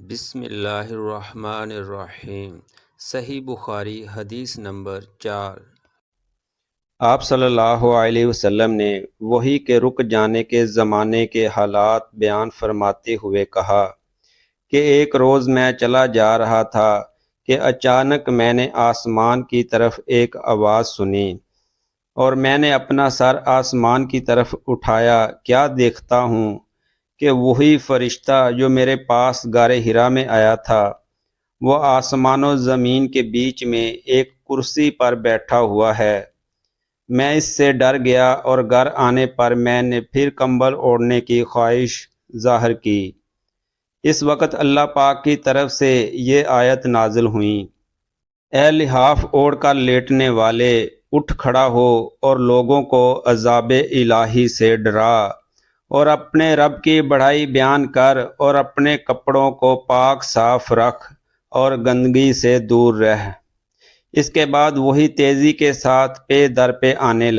بسم اللہ الرحمن الرحیم۔ صحیح بخاری حدیث نمبر 4۔ آپ صلی اللہ علیہ وسلم نے وحی کے رک جانے کے زمانے کے حالات بیان فرماتے ہوئے کہا کہ ایک روز میں چلا جا رہا تھا کہ اچانک میں نے آسمان کی طرف ایک آواز سنی اور میں نے اپنا سر آسمان کی طرف اٹھایا، کیا دیکھتا ہوں کہ وہی فرشتہ جو میرے پاس غار حرا میں آیا تھا وہ آسمان و زمین کے بیچ میں ایک کرسی پر بیٹھا ہوا ہے۔ میں اس سے ڈر گیا اور گھر آنے پر میں نے پھر کمبل اوڑھنے کی خواہش ظاہر کی۔ اس وقت اللہ پاک کی طرف سے یہ آیت نازل ہوئی، اے لحاف اوڑھ کر لیٹنے والے، اٹھ کھڑا ہو اور لوگوں کو عذاب الہی سے ڈرا اور اپنے رب کی بڑائی بیان کر اور اپنے کپڑوں کو پاک صاف رکھ اور گندگی سے دور رہ۔ اس کے بعد وہی تیزی کے ساتھ پے در پہ آنے لگی۔